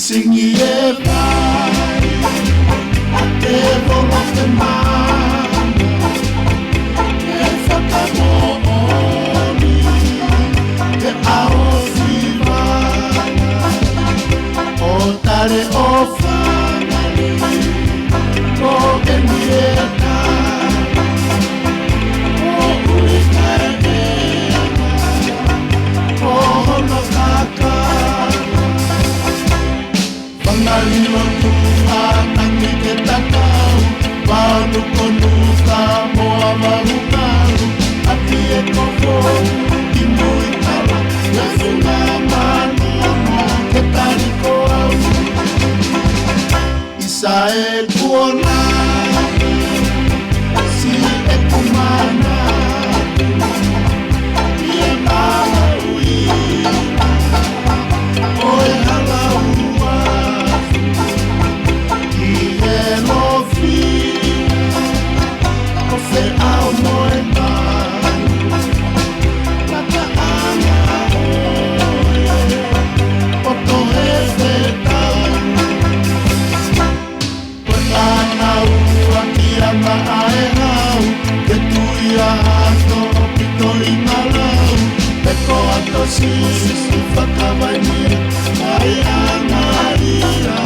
Singi e vai, a te volo te mana, e whakamooni, te aofi vana, o tare o whanari, o e mieta, o ui kai ea, o hono kaka. Pangalilo tu atangi ke takau, panu konuka moa mahukaru, api e koko imu i tala, ya sunga manu mo ke tariko au. Isa e kuona, si e kumana, i e maha ui, o e halau. Si whakawai ni, ai a Maria.